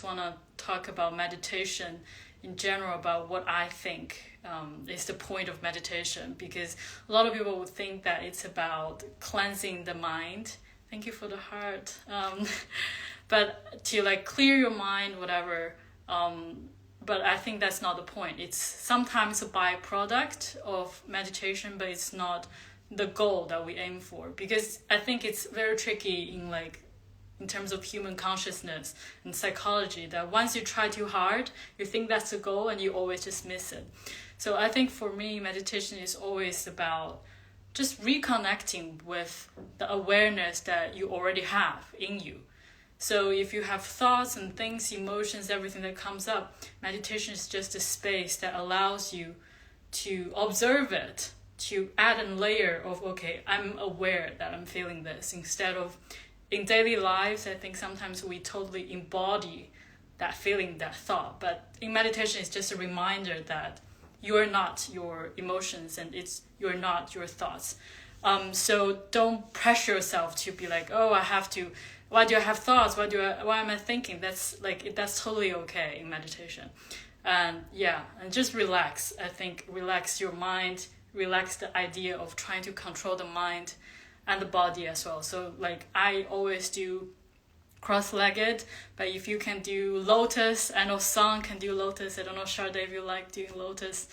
want to talk about meditation in general, about what I think is the point of meditation, because a lot of people would think that it's about cleansing the mind. Thank you for the heart. But to like clear your mind, whatever. But I think that's not the point. It's sometimes a byproduct of meditation, but it's not the goal that we aim for, because I think it's very tricky in terms of human consciousness and psychology, that once you try too hard, you think that's the goal and you always just miss it. So I think for me, meditation is always about just reconnecting with the awareness that you already have in you. So if you have thoughts and things, emotions, everything that comes up, meditation is just a space that allows you to observe it, to add a layer of, okay, I'm aware that I'm feeling this, instead of in daily lives, I think sometimes we totally embody that feeling, that thought. But in meditation, it's just a reminder that you are not your emotions and you're not your thoughts. So don't pressure yourself to be like, oh, why do I have thoughts? Why am I thinking? That's totally okay in meditation. And just relax. I think relax your mind, relax the idea of trying to control the mind and the body as well. So like I always do cross-legged, but if you can do lotus, I know Song can do lotus. I don't know, Sharda, if you like doing lotus.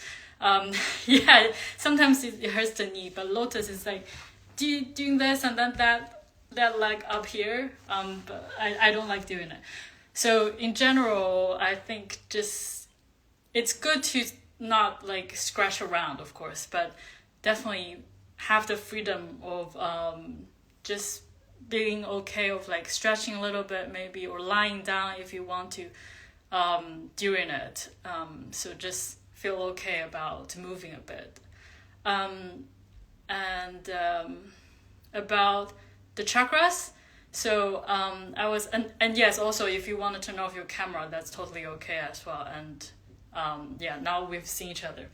Sometimes it hurts the knee, but lotus is like doing this and then that leg up here. But I don't like doing it. So in general, I think just it's good to not like scratch around, of course, but definitely have the freedom of just being okay of like stretching a little bit maybe, or lying down if you want to during it. So just feel okay about moving a bit. About the chakras. So and yes, also if you want to turn off your camera, that's totally okay as well. And now we've seen each other.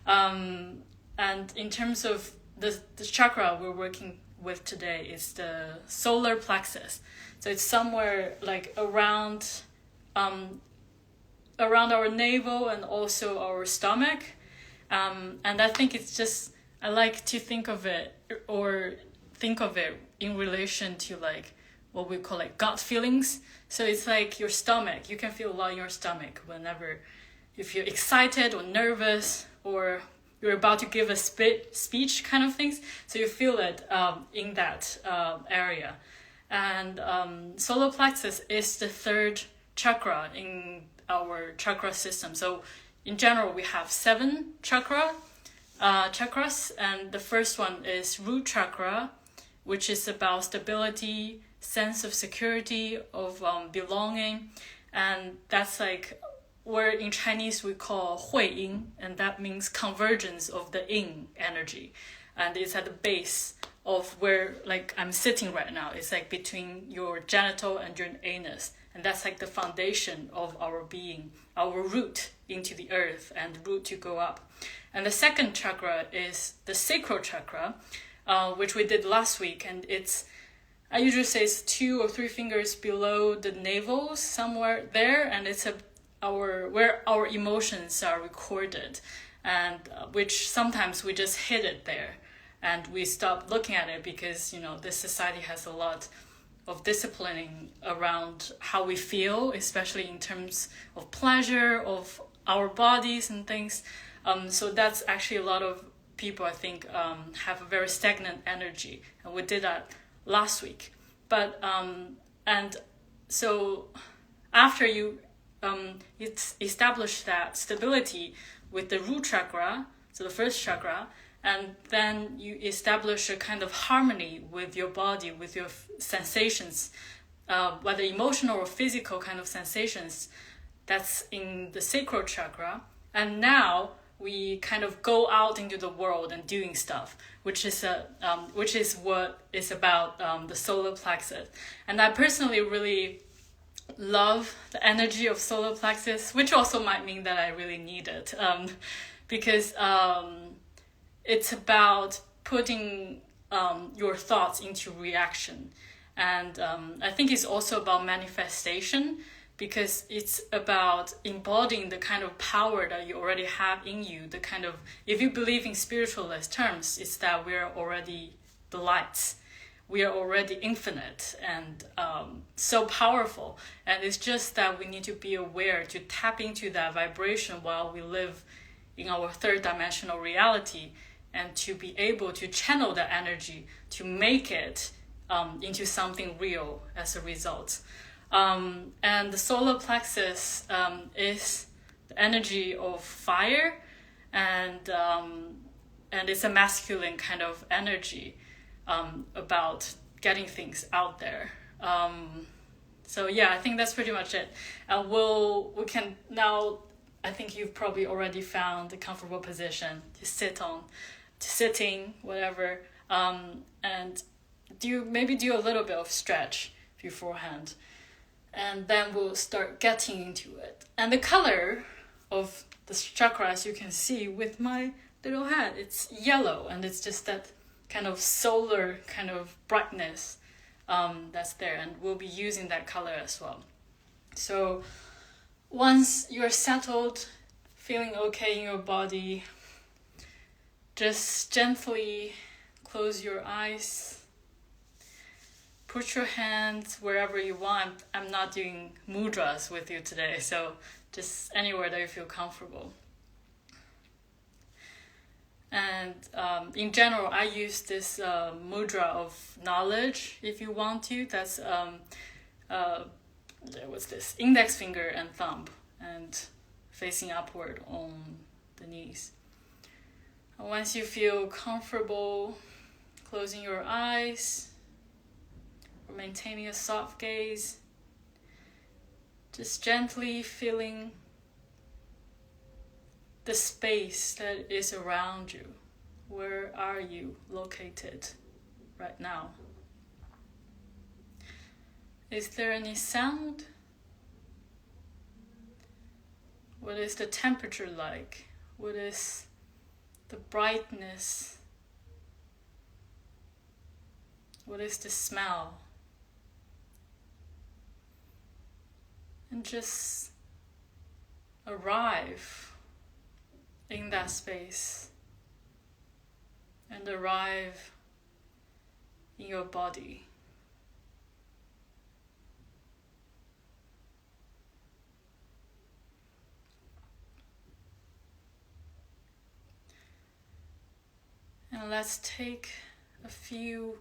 And in terms of the chakra we're working with today is the solar plexus. So it's somewhere like around our navel and also our stomach. And I think it's just, I like to think of it in relation to like what we call like gut feelings. So it's like your stomach. You can feel a lot in your stomach whenever you feel excited or nervous, or you're about to give a speech kind of things. So you feel it in that area. And solar plexus is the third chakra in our chakra system. So in general, we have 7 chakras. And the first one is root chakra, which is about stability, sense of security, of belonging. And that's like where in Chinese we call hui yin, and that means convergence of the yin energy. And it's at the base of where like I'm sitting right now. It's like between your genital and your anus. And that's like the foundation of our being, our root into the earth and root to go up. And the second chakra is the sacral chakra, which we did last week. And I usually say it's 2 or 3 fingers below the navel, somewhere there. And it's where our emotions are recorded, and which sometimes we just hid it there and we stop looking at it because, this society has a lot of disciplining around how we feel, especially in terms of pleasure of our bodies and things. So that's actually a lot of people, I think, have a very stagnant energy, and we did that last week. But and so after you establish that stability with the root chakra, so the first chakra, and then you establish a kind of harmony with your body, with your sensations, whether emotional or physical kind of sensations, that's in the sacral chakra. And now we kind of go out into the world and doing stuff, which is what is about the solar plexus. And I personally really love the energy of solar plexus, which also might mean that I really need it, because it's about putting your thoughts into reaction. And I think it's also about manifestation, because it's about embodying the kind of power that you already have in you. The kind of, if you believe in spiritualist terms, it's that we're already the lights. We are already infinite and so powerful. And it's just that we need to be aware to tap into that vibration while we live in our third dimensional reality, and to be able to channel that energy to make it into something real as a result. And the solar plexus is the energy of fire, and it's a masculine kind of energy about getting things out there. So yeah, I think that's pretty much it. We can now, I think you've probably already found a comfortable position to sit in, whatever, and do a little bit of stretch beforehand. And then we'll start getting into it. And the color of the chakra, as you can see with my little hand, it's yellow, and it's just that kind of solar kind of brightness that's there, and we'll be using that color as well. So once you're settled, feeling okay in your body, just gently close your eyes. Put your hands wherever you want. I'm not doing mudras with you today, so just anywhere that you feel comfortable. And in general, I use this mudra of knowledge, if you want to. That's what's this? Index finger and thumb, and facing upward on the knees. And once you feel comfortable, closing your eyes, maintaining a soft gaze, just gently feeling the space that is around you. Where are you located right now? Is there any sound? What is the temperature like? What is the brightness? What is the smell? And just arrive in that space and arrive in your body. And let's take a few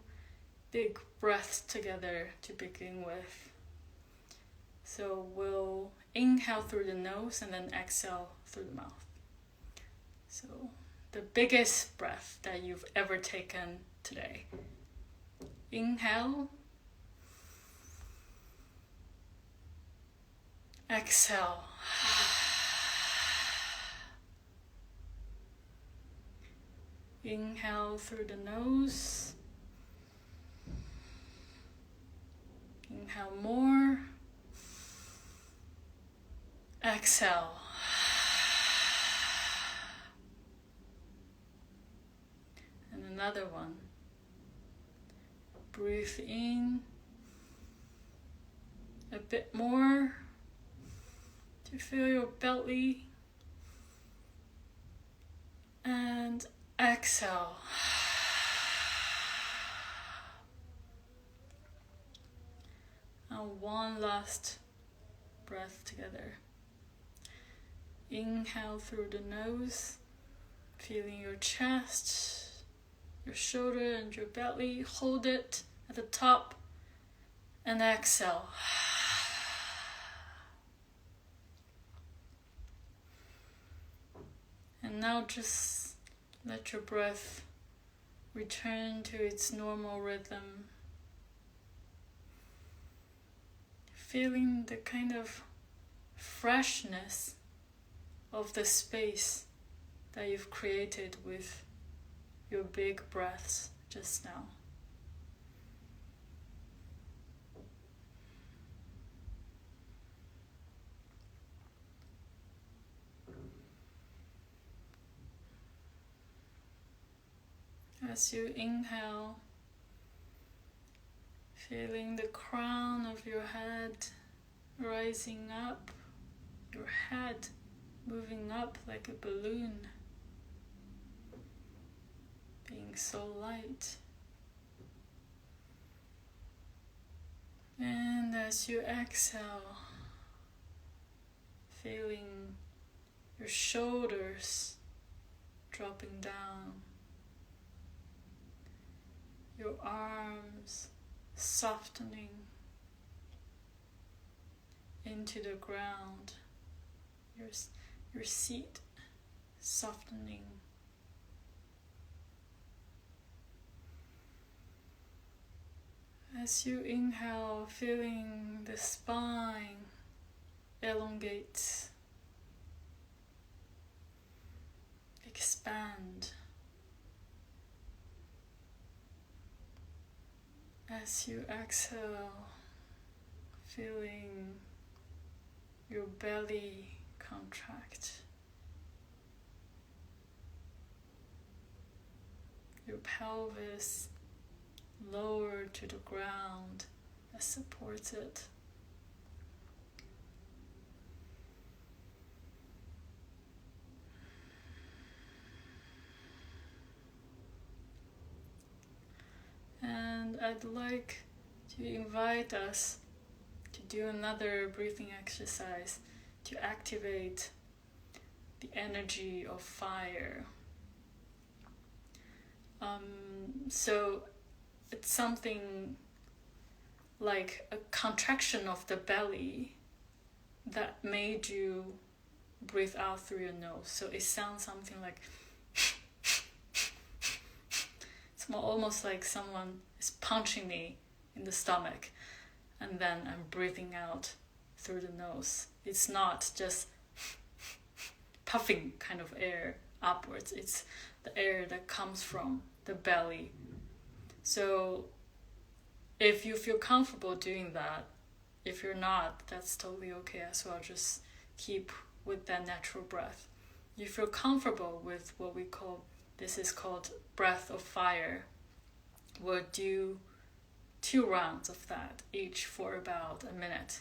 big breaths together to begin with. So we'll inhale through the nose and then exhale through the mouth. So the biggest breath that you've ever taken today. Inhale. Exhale. Inhale through the nose. Inhale more. Exhale. And another one. Breathe in a bit more to fill your belly. And exhale. And one last breath together. Inhale through the nose, feeling your chest, your shoulder and your belly. Hold it at the top and exhale. And now just let your breath return to its normal rhythm. Feeling the kind of freshness of the space that you've created with your big breaths just now. As you inhale, feeling the crown of your head rising up, your head moving up like a balloon, being so light. And as you exhale, feeling your shoulders dropping down, your arms softening into the ground, your seat softening. As you inhale, feeling the spine elongate, expand. As you exhale, feeling your belly contract, your pelvis lower to the ground that supports it. And I'd like to invite us to do another breathing exercise to activate the energy of fire. So it's something like a contraction of the belly that made you breathe out through your nose. So it sounds something like it's almost like someone is punching me in the stomach, and then I'm breathing out through the nose. It's not just puffing kind of air upwards. It's the air that comes from the belly. So if you feel comfortable doing that, if you're not, that's totally okay as well. Just keep with that natural breath. You feel comfortable with what we call, this is called breath of fire. We'll do 2 rounds of that, each for about a minute.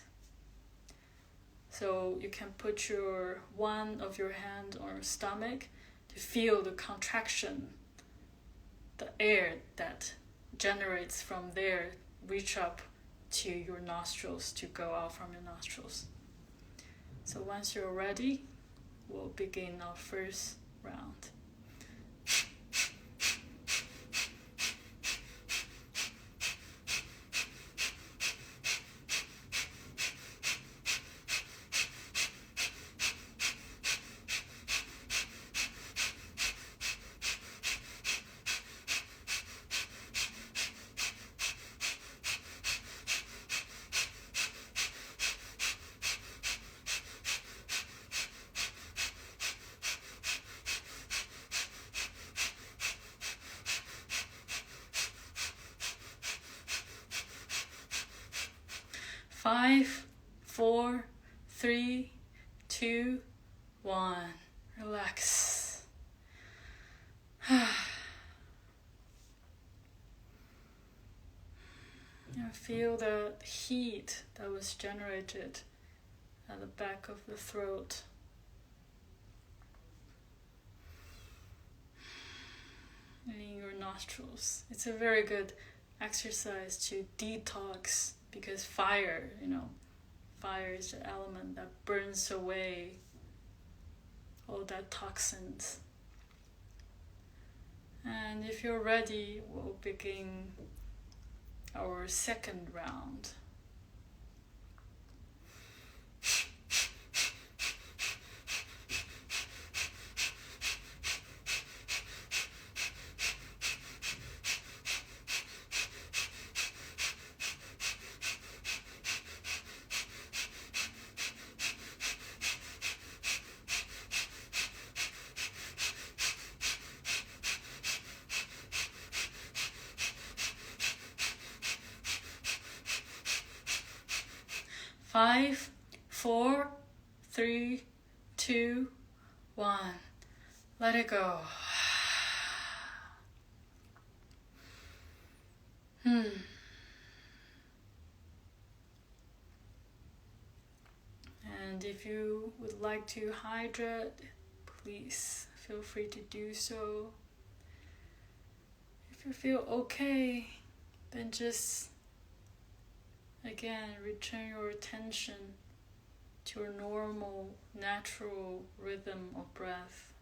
So you can put one of your hand on your stomach to feel the contraction, the air that generates from there reach up to your nostrils to go out from your nostrils. So once you're ready, we'll begin our first round. Five, 4, 3, 2, 1. Relax. And feel the heat that was generated at the back of the throat. In your nostrils. It's a very good exercise to detox, because fire is the element that burns away all that toxins. And if you're ready, we'll begin our second round. Five, 4, 3, 2, 1. Let it go. And if you would like to hydrate, please feel free to do so. If you feel okay, then just again return your attention to your normal, natural rhythm of breath.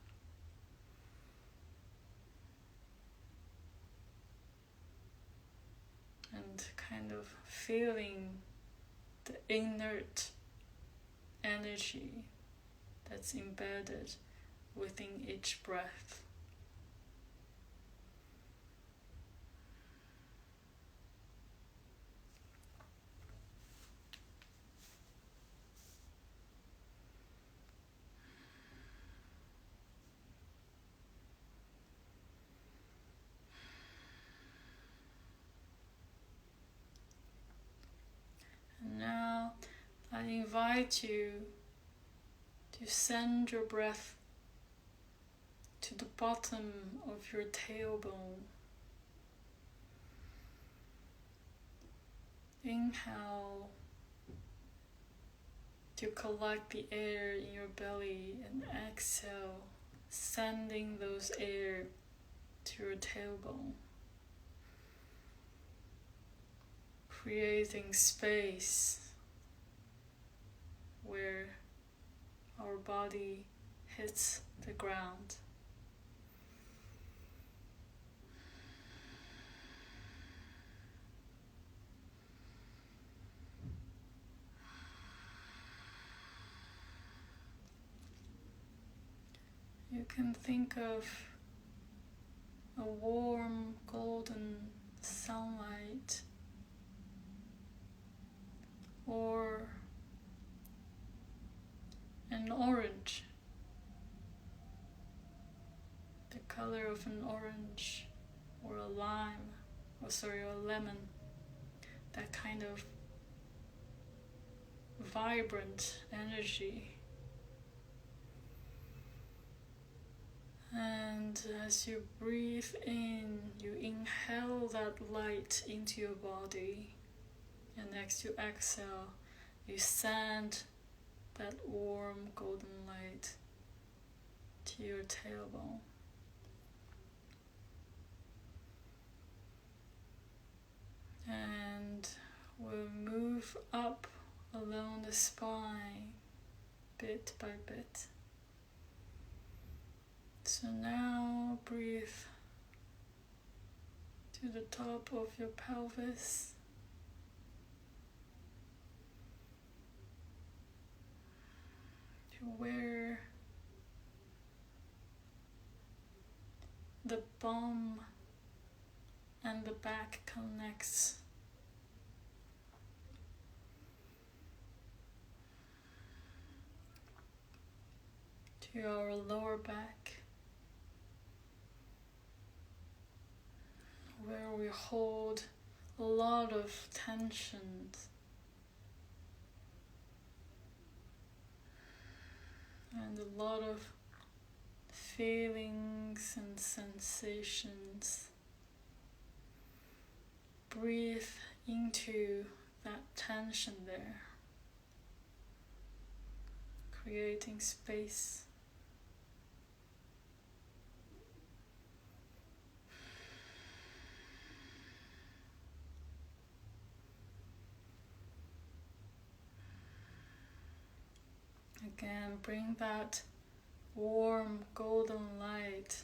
And kind of feeling the inert energy that's embedded within each breath. And now I invite you to send your breath to the bottom of your tailbone. Inhale to collect the air in your belly, and exhale, sending those air to your tailbone, creating space where our body hits the ground. You can think of a warm golden sunlight, or an orange, the color of an orange, or a lemon, that kind of vibrant energy. And as you breathe in, you inhale that light into your body, and as you exhale, you send that warm golden light to your tailbone. And we'll move up along the spine bit by bit. So now breathe to the top of your pelvis. To where the bum and the back connects. To our lower back, where we hold a lot of tensions and a lot of feelings and sensations. Breathe into that tension there, creating space. Again, bring that warm golden light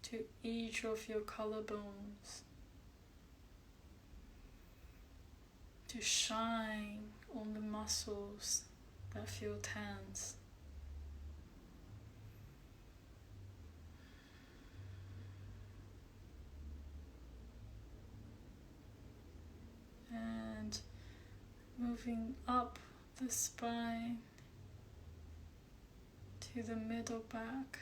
to each of your collarbones, to shine on the muscles that feel tense. And moving up the spine to the middle back,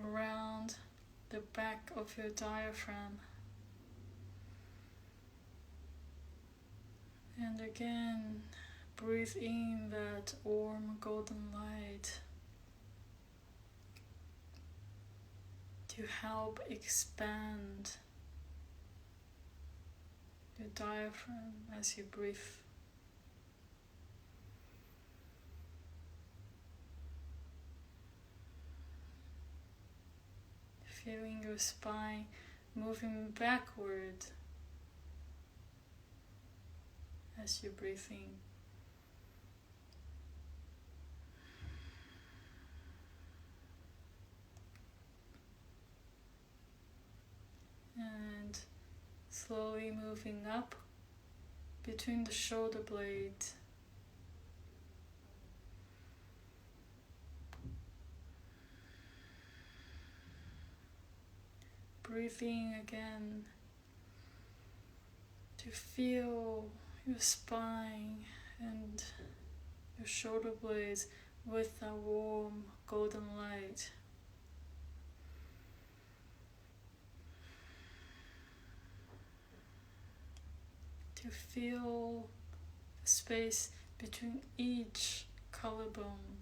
around the back of your diaphragm, and again breathe in that warm golden light to help expand diaphragm as you breathe. Feeling your spine moving backward as you breathe in. And slowly moving up between the shoulder blades. Breathing again to feel your spine and your shoulder blades with a warm golden light. To feel the space between each collarbone.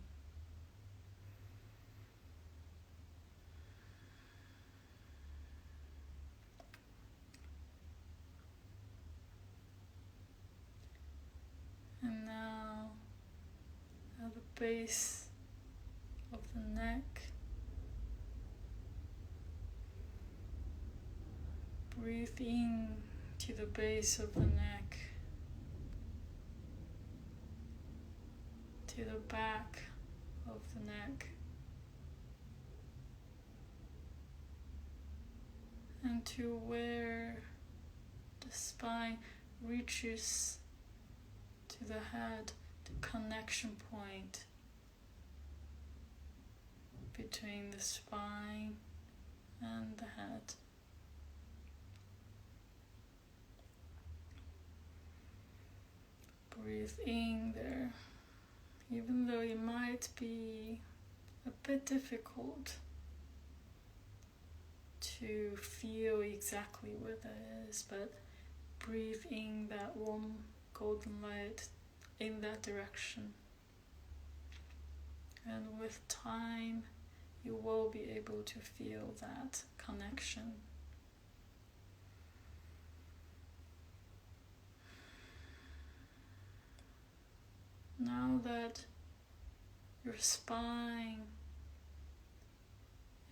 And now at the base of the neck, breathe in to the base of the neck, to the back of the neck, and to where the spine reaches to the head, the connection point between the spine and the head. Breathe in there, even though it might be a bit difficult to feel exactly what that is, but breathe in that warm golden light in that direction. And with time, you will be able to feel that connection. Now that your spine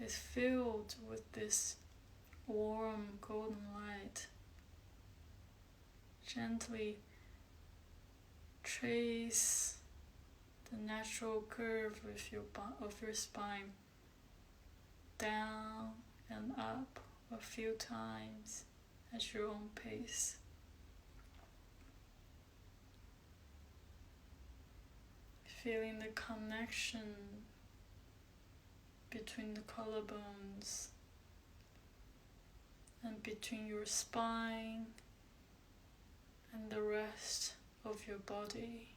is filled with this warm golden light, gently trace the natural curve of your spine down and up a few times at your own pace. Feeling the connection between the collarbones and between your spine and the rest of your body.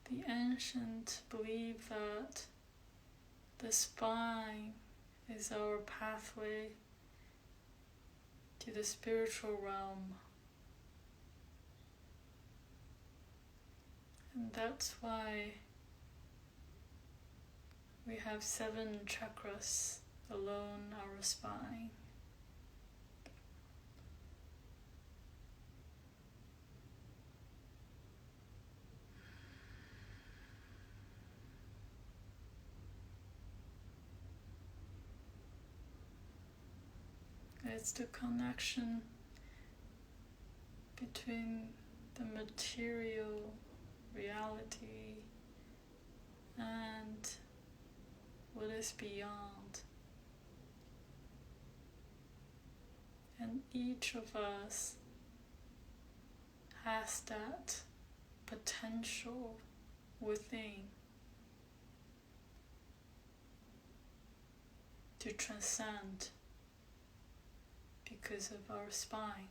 The ancients believe that the spine is our pathway to the spiritual realm. And that's why we have 7 chakras along our spine. It's the connection between the material reality and what is beyond. And each of us has that potential within to transcend because of our spine.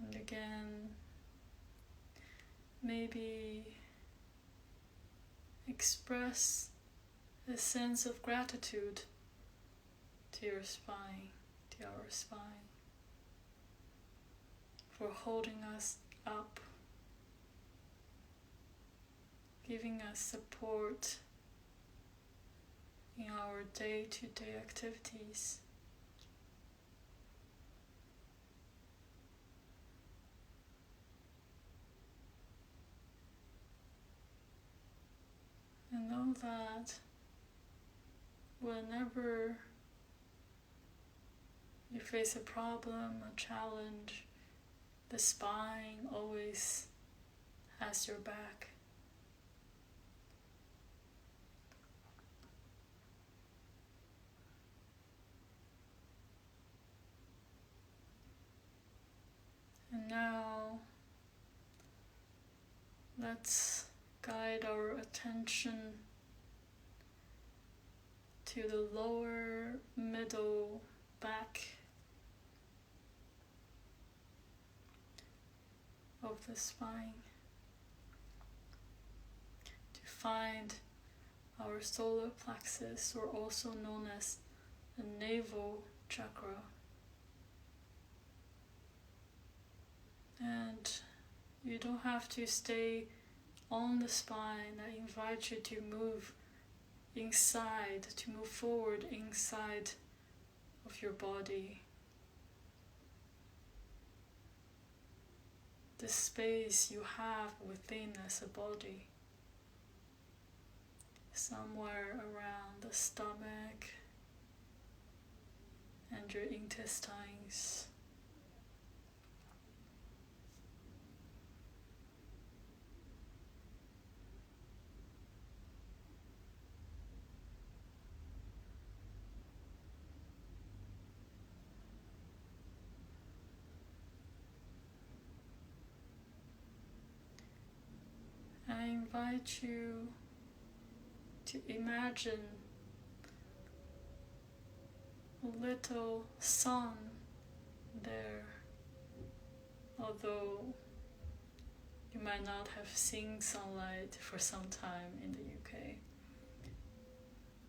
And again, maybe express a sense of gratitude to your spine, to our spine, for holding us up, giving us support in our day-to-day activities. And know that whenever you face a problem, a challenge, the spine always has your back. And now, let's guide our attention to the lower middle back of the spine to find our solar plexus, or also known as the navel chakra. And you don't have to stay on the spine. I invite you to move inside, to move forward inside of your body. The space you have within as a body, somewhere around the stomach and your intestines. I invite you to imagine a little sun there, although you might not have seen sunlight for some time in the UK.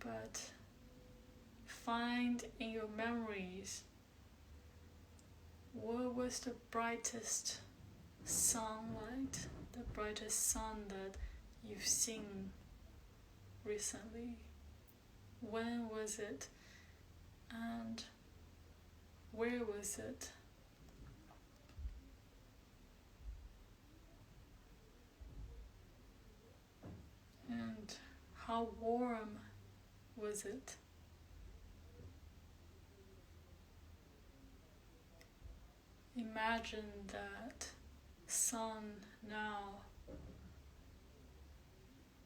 But find in your memories what was the brightest sunlight, the brightest sun that you've seen recently. When was it? And where was it? And how warm was it? Imagine that sun now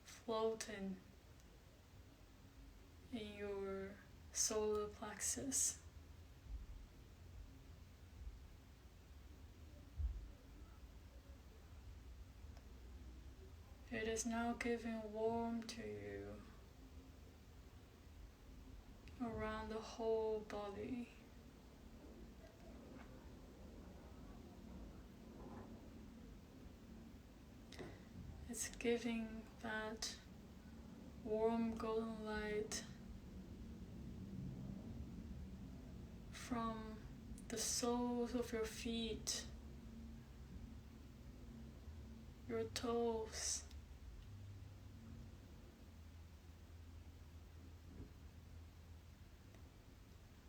floating in your solar plexus. It is now giving warmth to you around the whole body. It's giving that warm golden light from the soles of your feet, your toes,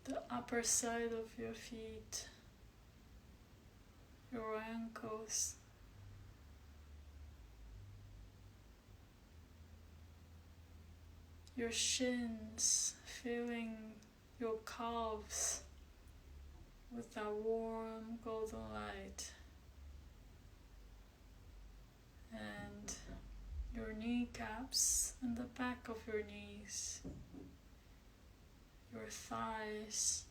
the upper side of your feet, your ankles, your shins, feeling your calves with that warm golden light, and your kneecaps and the back of your knees, your thighs,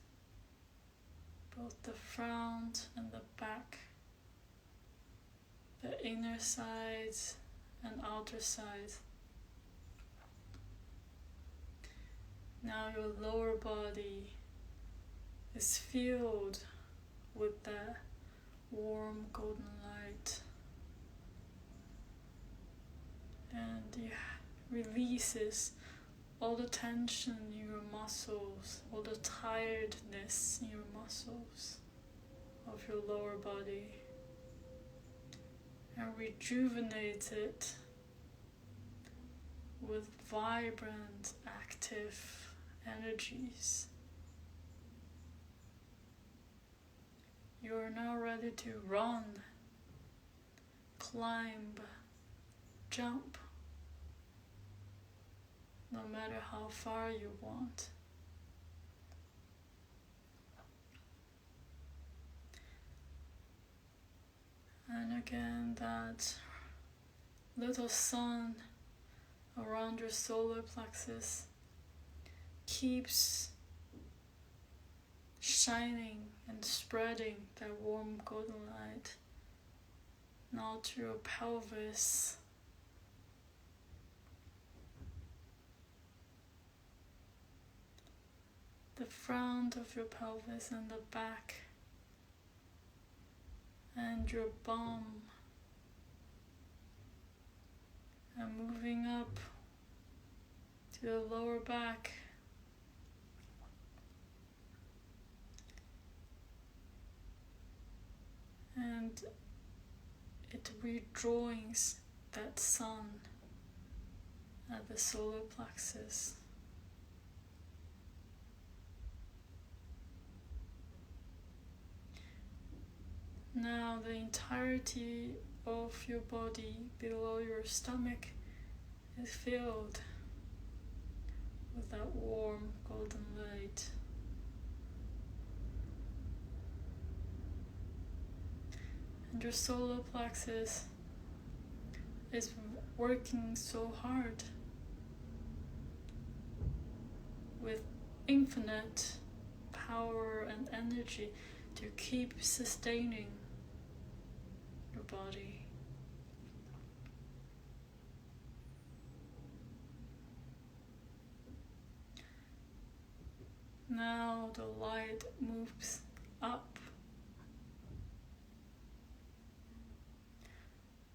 both the front and the back, the inner sides and outer sides. Now your lower body is filled with that warm golden light, and it releases all the tension in your muscles, all the tiredness in your muscles of your lower body. and rejuvenate it with vibrant, active energies. You are now ready to run, climb, jump, no matter how far you want. And again, that little sun around your solar plexus keeps shining and spreading that warm golden light now to your pelvis, the front of your pelvis and the back, and your bum, and moving up to the lower back, and it rejoins that sun at the solar plexus. Now the entirety of your body below your stomach is filled with that warm golden light. And your solar plexus is working so hard with infinite power and energy to keep sustaining your body. Now the light moves up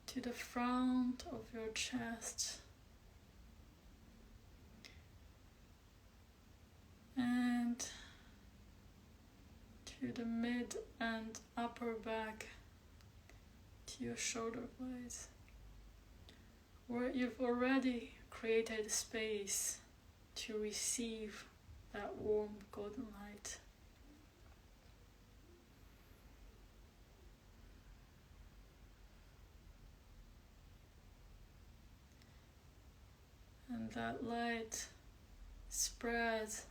to the front of your chest and to the mid and upper back, to your shoulder blades, where you've already created space to receive that warm golden light. And that light spreads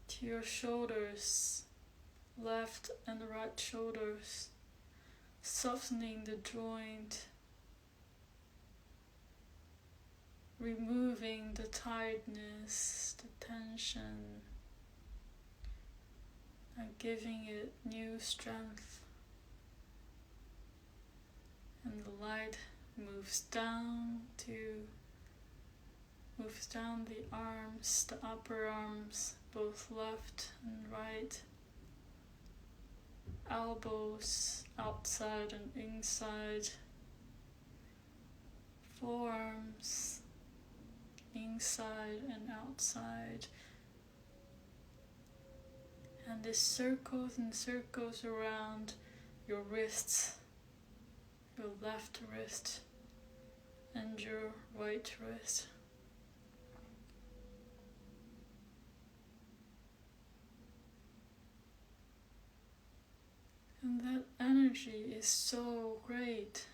to your shoulders, left and right shoulders, softening the joint, removing the tiredness, the tension, and giving it new strength. And the light moves down the arms, the upper arms, both left and right, elbows outside and inside, forearms inside and outside, and this circles and circles around your wrists, your left wrist and your right wrist. And that energy is so great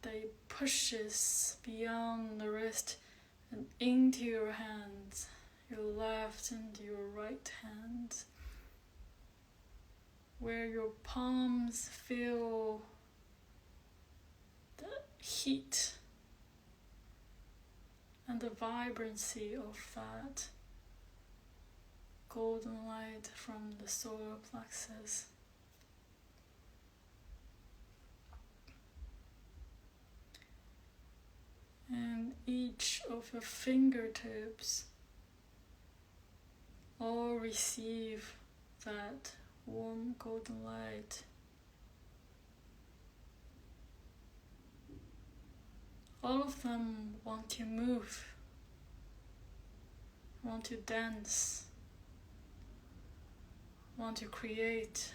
that it pushes beyond the wrist and into your hands, your left and your right hand, where your palms feel the heat and the vibrancy of that golden light from the solar plexus. And each of your fingertips all receive that warm golden light. All of them want to move, want to dance, want to create,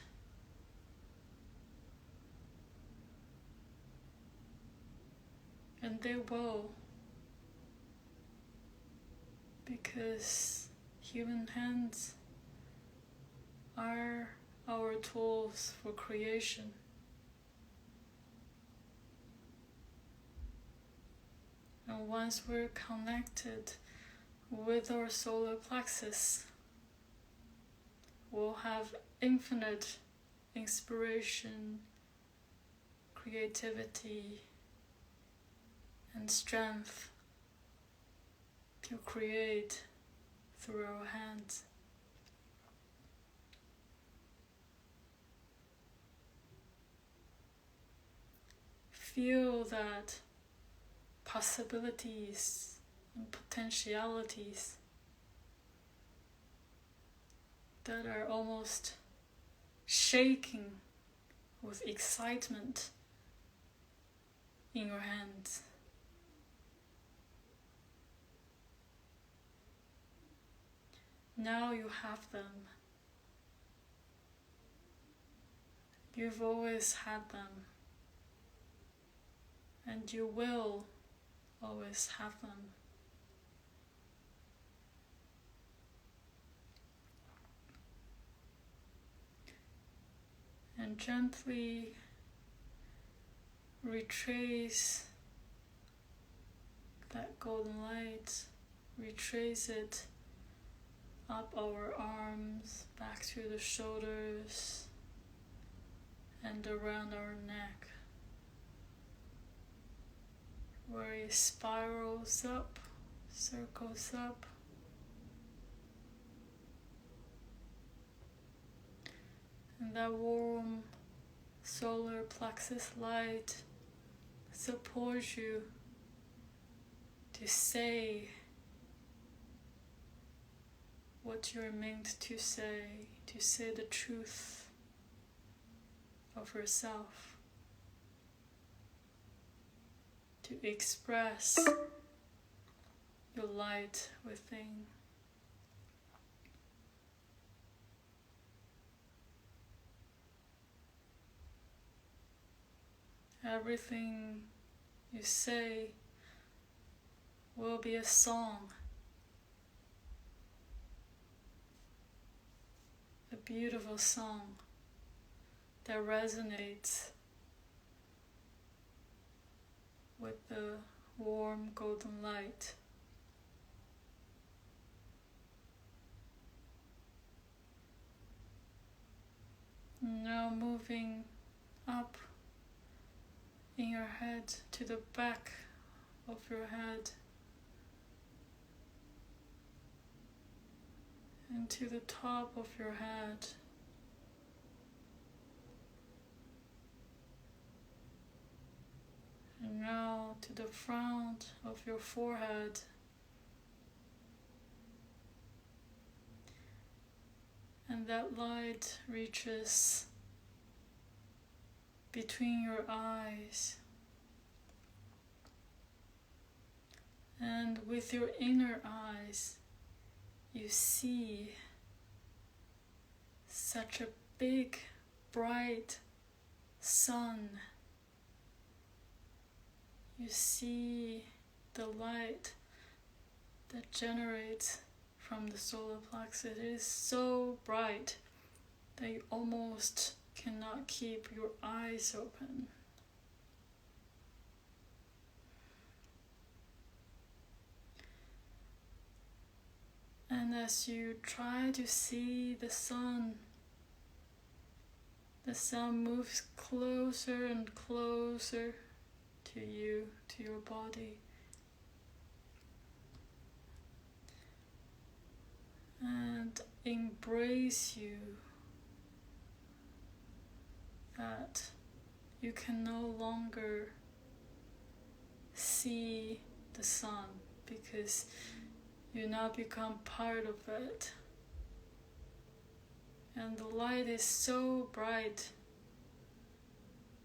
And they will, because human hands are our tools for creation. And once we're connected with our solar plexus, we'll have infinite inspiration, creativity, and strength to create through our hands. Feel that possibilities and potentialities that are almost shaking with excitement in your hands. Now you have them. You've always had them. And you will always have them. And gently retrace that golden light, retrace it up our arms, back to the shoulders, and around our neck, where it spirals up, circles up. And that warm solar plexus light supports you to say what you're meant to say the truth of yourself, to express your light within. Everything you say will be a song, a beautiful song that resonates with the warm golden light. Now moving up in your head to the back of your head and to the top of your head. And now to the front of your forehead. And that light reaches between your eyes. And with your inner eyes, you see such a big, bright sun. You see the light that generates from the solar plexus. It is so bright that you almost cannot keep your eyes open. And as you try to see the sun moves closer and closer to you, to your body. And embrace you, that you can no longer see the sun because you now become part of it. And the light is so bright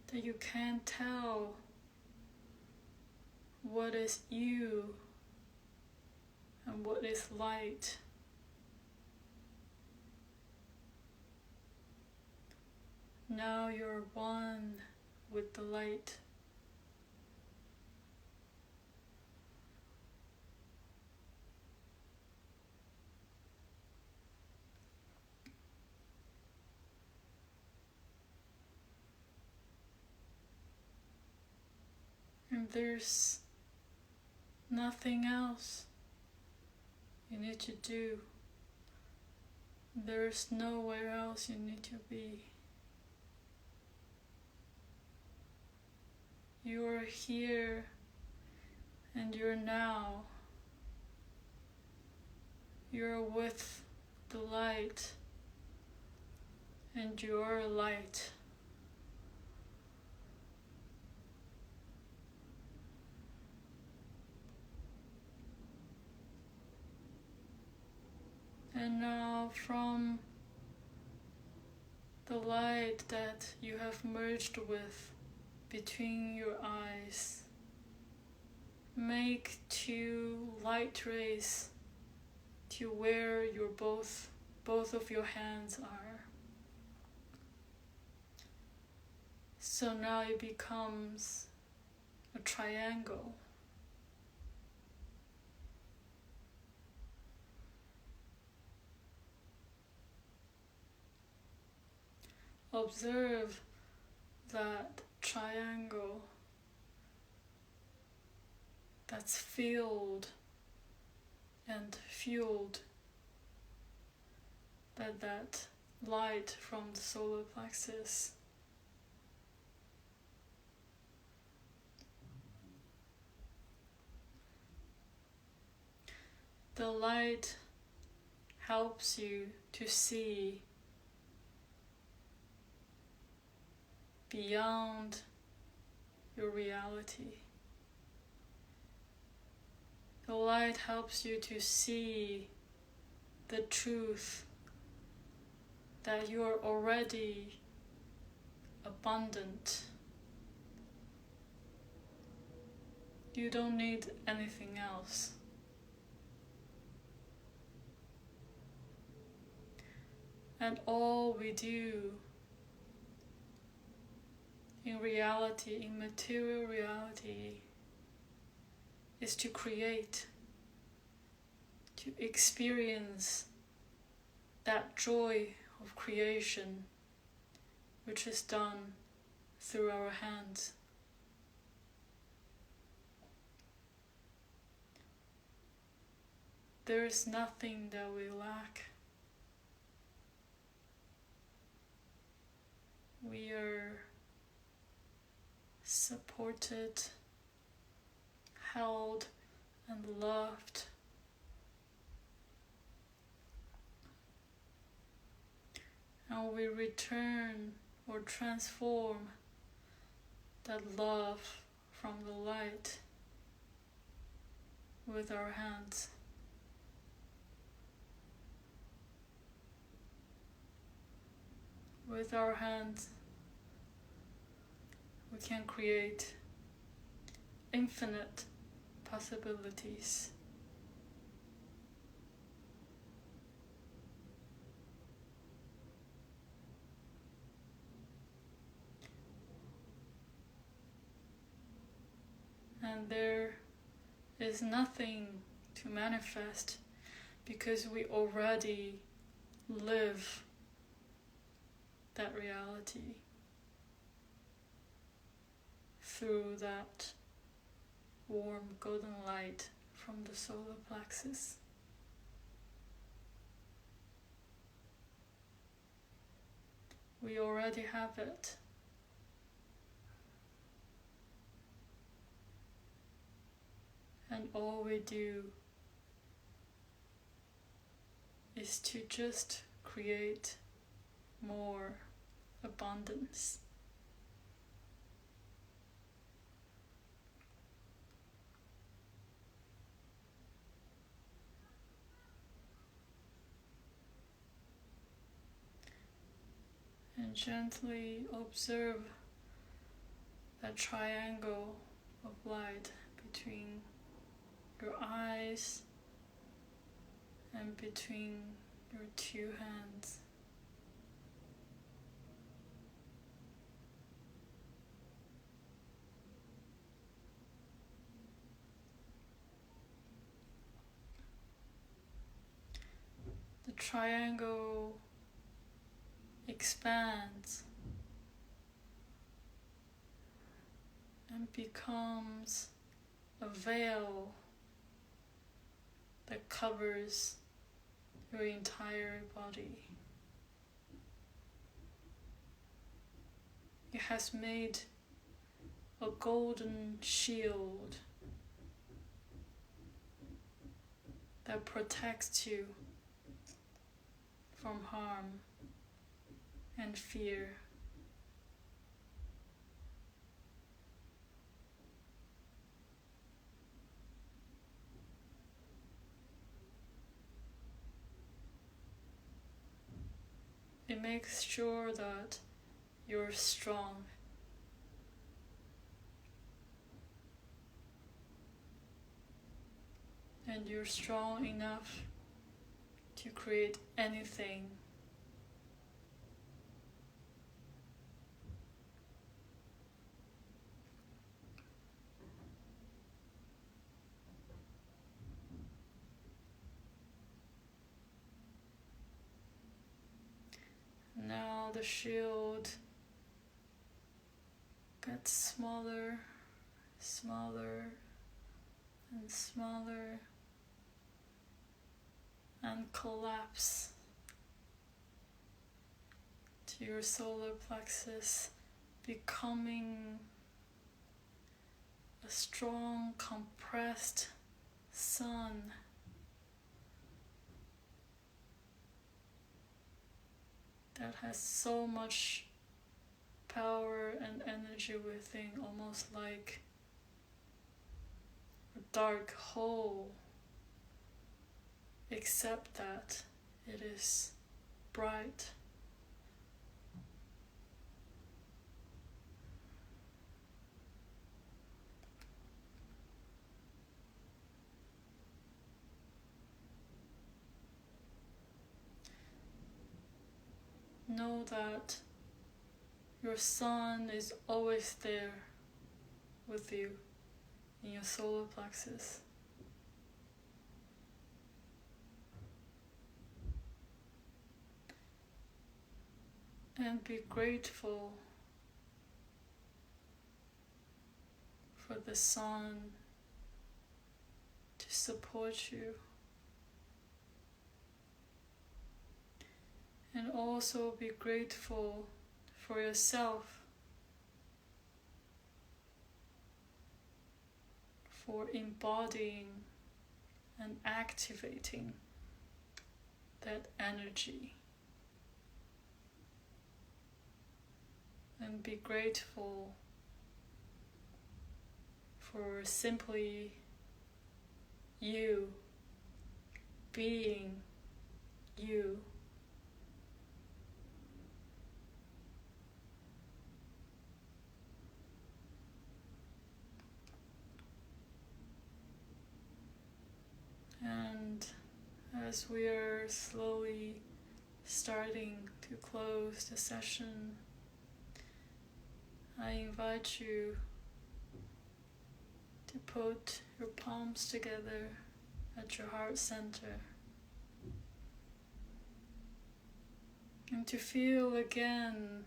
that you can't tell what is you and what is light. Now you're one with the light. And there's nothing else you need to do. There's nowhere else you need to be. You're here and you're now. You're with the light and you're light. And now from the light that you have merged with between your eyes, make 2 light rays to where your both of your hands are. So now it becomes a triangle. Observe that triangle that's filled and fueled by that light from the solar plexus. The light helps you to see beyond your reality. The light helps you to see the truth that you are already abundant. You don't need anything else. And all we do in reality, in material reality, is to create, to experience that joy of creation which is done through our hands. There is nothing that we lack. We are supported, held, and loved. And we return or transform that love from the light with our hands. With our hands, we can create infinite possibilities. And there is nothing to manifest because we already live that reality through that warm golden light from the solar plexus. We already have it. And all we do is to just create more abundance. And gently observe that triangle of light between your eyes and between your 2 hands. The triangle expands and and becomes a veil that covers your entire body. It has made a golden shield that protects you from harm and fear. It makes sure that you're strong. And you're strong enough to create anything. Now the shield gets smaller, smaller, and smaller, and collapse to your solar plexus, becoming a strong, compressed sun that has so much power and energy within, almost like a dark hole, except that it is bright. Know that your sun is always there with you in your solar plexus. And be grateful for the sun to support you. And also be grateful for yourself for embodying and activating that energy. And be grateful for simply you being you. And as we are slowly starting to close the session, I invite you to put your palms together at your heart center and to feel again,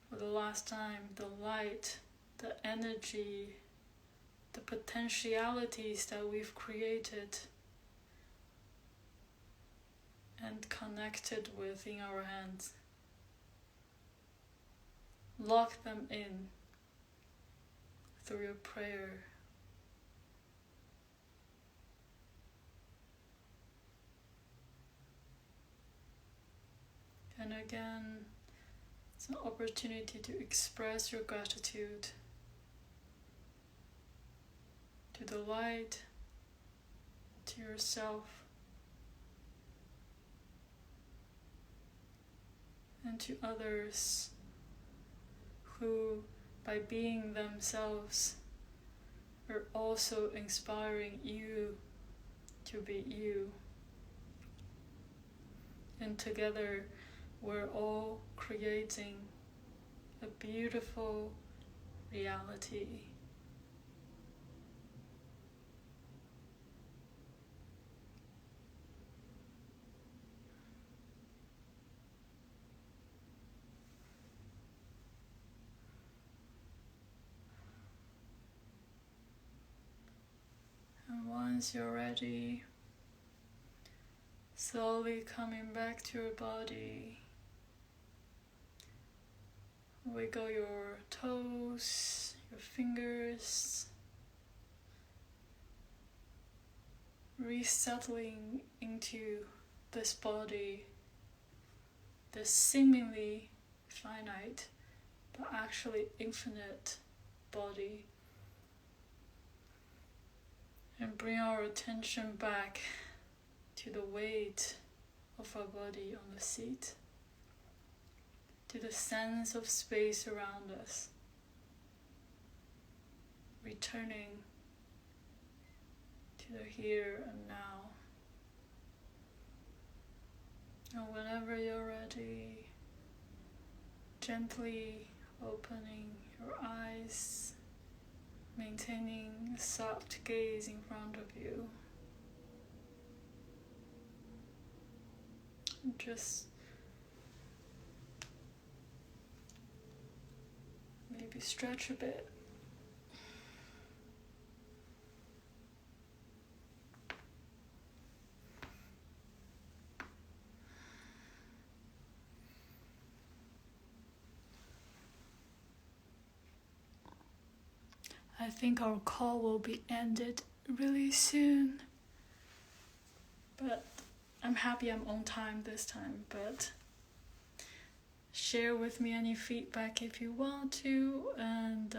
for the last time, the light, the energy, the potentialities that we've created and connected with in our hands. Lock them in through your prayer. And again, it's an opportunity to express your gratitude to the light, to yourself, and to others who, by being themselves, are also inspiring you to be you. And together, we're all creating a beautiful reality. once you're ready, slowly coming back to your body. Wiggle your toes, your fingers, resettling into this body, this seemingly finite but actually infinite body. And bring our attention back to the weight of our body on the seat, to the sense of space around us, returning to the here and now. And whenever you're ready, gently opening your eyes, maintaining a soft gaze in front of you. And just maybe stretch a bit. I think our call will be ended really soon, but I'm happy I'm on time this time. But share with me any feedback if you want to, and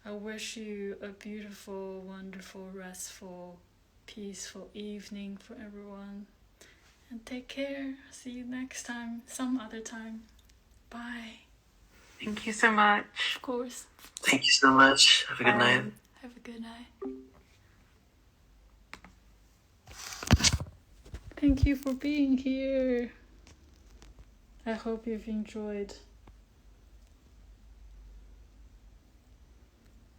I wish you a beautiful, wonderful, restful, peaceful evening for everyone, and take care. See you next time, some other time. Bye. Thank you so much. Of course. Thank you so much. Have a good night. Have a good night. Thank you for being here. I hope you've enjoyed